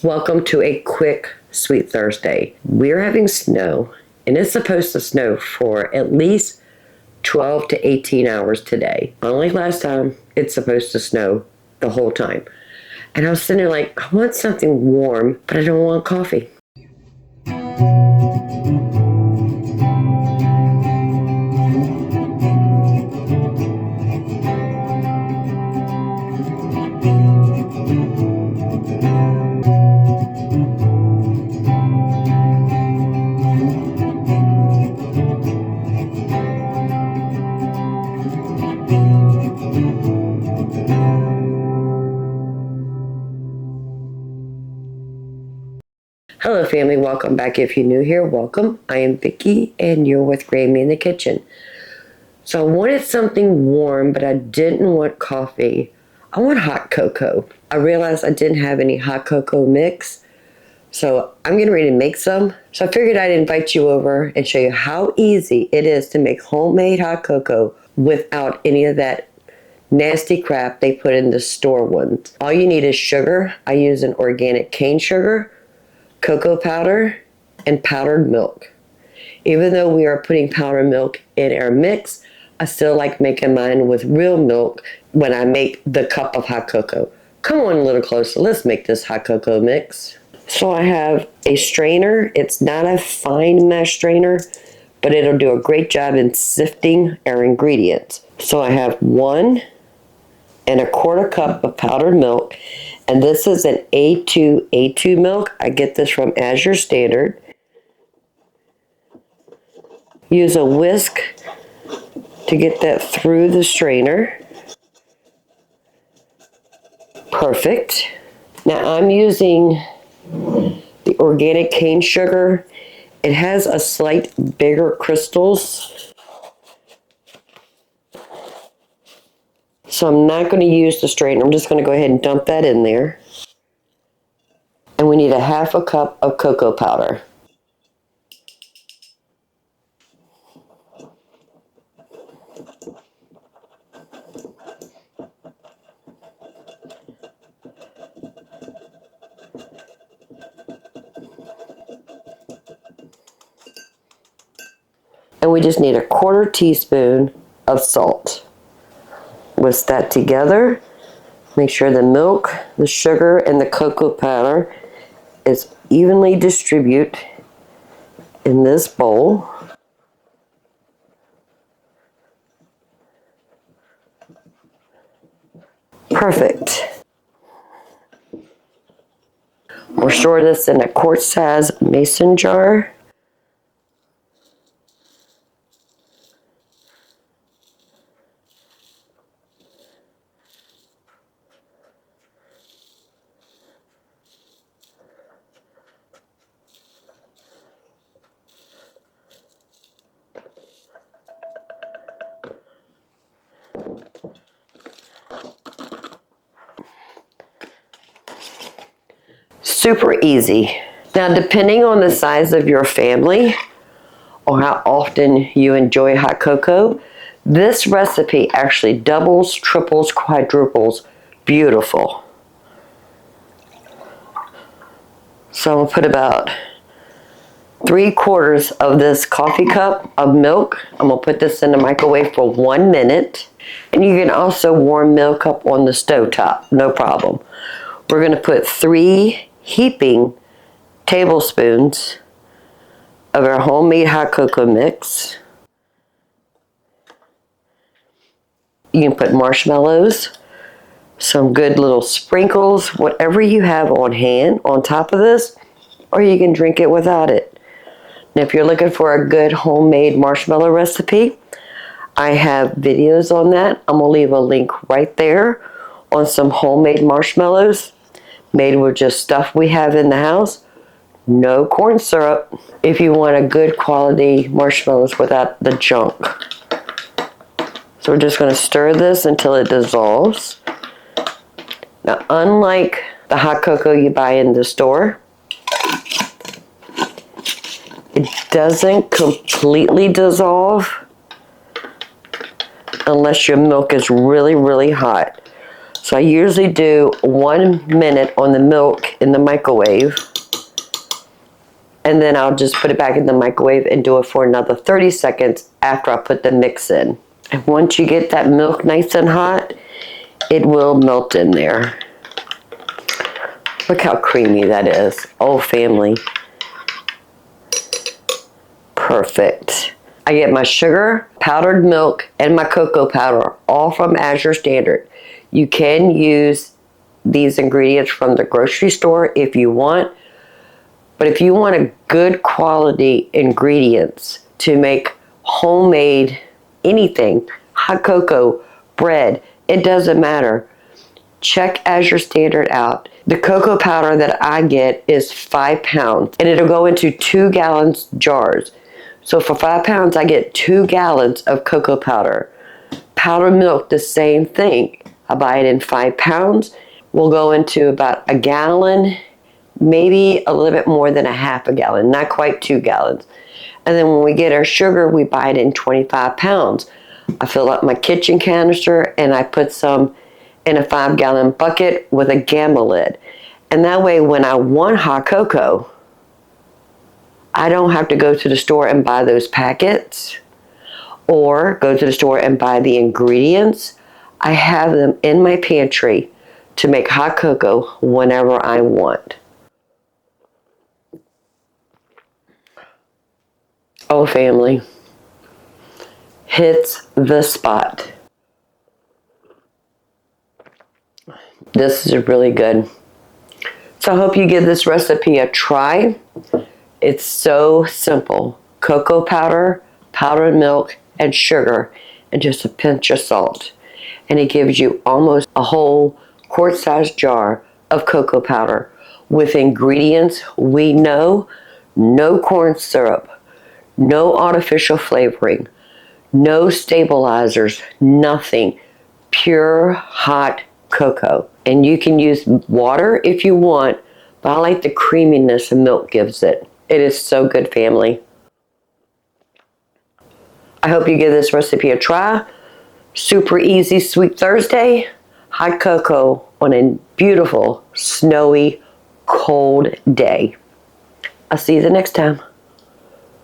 Welcome to a quick Sweet Thursday. We're having snow, and it's supposed to snow for at least 12 to 18 hours today. Unlike last time, it's supposed to snow the whole time. And I was sitting there like, I want something warm, but I don't want coffee. Hello family, welcome back. If you're new here, welcome. I am Vicki and you're with Grammy in the kitchen. So I wanted something warm, but I didn't want coffee. I want hot cocoa. I realized I didn't have any hot cocoa mix, so I'm getting ready to make some. So I figured I'd invite you over and show you how easy it is to make homemade hot cocoa without any of that nasty crap they put in the store ones. All you need is sugar. I use an organic cane sugar, cocoa powder, and powdered milk. Even though we are putting powdered milk in our mix, I still like making mine with real milk when I make the cup of hot cocoa. Come on a little closer, let's make this hot cocoa mix. So I have a strainer. It's not a fine mesh strainer, but it'll do a great job in sifting our ingredients. So I have 1¼ cup of powdered milk, and this is an A2 milk. I get this from Azure Standard. Use a whisk to get that through the strainer. Perfect. Now I'm using the organic cane sugar. It has a slight bigger crystals, so I'm not going to use the strainer. I'm just going to go ahead and dump that in there. And we need 1/2 cup of cocoa powder. And we just need 1/4 teaspoon of salt. Whisk that together. Make sure the milk, the sugar, and the cocoa powder is evenly distributed in this bowl. Perfect. We'll store this in a quart-size mason jar. Super easy. Now, depending on the size of your family or how often you enjoy hot cocoa, this recipe actually doubles, triples, quadruples. Beautiful. So I'm gonna put about 3/4 of this coffee cup of milk. I'm gonna put this in the microwave for 1 minute. And you can also warm milk up on the stove top, no problem. We're gonna put 3 heaping tablespoons of our homemade hot cocoa mix. You can put marshmallows, some good little sprinkles, whatever you have on hand on top of this, or you can drink it without it. And if you're looking for a good homemade marshmallow recipe, I have videos on that. I'm gonna leave a link right there on some homemade marshmallows made with just stuff we have in the house. No corn syrup if you want a good quality marshmallows without the junk. So we're just going to stir this until it dissolves. Now, unlike the hot cocoa you buy in the store, it doesn't completely dissolve unless your milk is really, really hot. So I usually do 1 minute on the milk in the microwave, and then I'll just put it back in the microwave and do it for another 30 seconds after I put the mix in. And once you get that milk nice and hot, it will melt in there. Look how creamy that is. Oh, family. Perfect. I get my sugar, powdered milk, and my cocoa powder, all from Azure Standard. You can use these ingredients from the grocery store if you want, but if you want a good quality ingredients to make homemade anything, hot cocoa, bread, it doesn't matter. Check Azure Standard out. The cocoa powder that I get is 5 pounds, and it'll go into 2 gallons jars. So for 5 pounds, I get 2 gallons of cocoa powder. Powdered milk, the same thing. I buy it in 5 pounds. We'll go into about a gallon, maybe a little bit more than a half a gallon, not quite 2 gallons. And then when we get our sugar, we buy it in 25 pounds. I fill up my kitchen canister and I put some in a 5-gallon bucket with a gamma lid. And that way, when I want hot cocoa, I don't have to go to the store and buy those packets or go to the store and buy the ingredients. I have them in my pantry to make hot cocoa whenever I want. Oh, family. Hits the spot. This is really good. So I hope you give this recipe a try. It's so simple. Cocoa powder, powdered milk, and sugar, and just a pinch of salt. And it gives you almost a whole quart-sized jar of cocoa powder with ingredients we know, no corn syrup, no artificial flavoring, no stabilizers, nothing. Pure hot cocoa. And you can use water if you want, but I like the creaminess milk gives it. It is so good, family. I hope you give this recipe a try. Super easy, sweet Thursday. Hot cocoa on a beautiful, snowy, cold day. I'll see you the next time.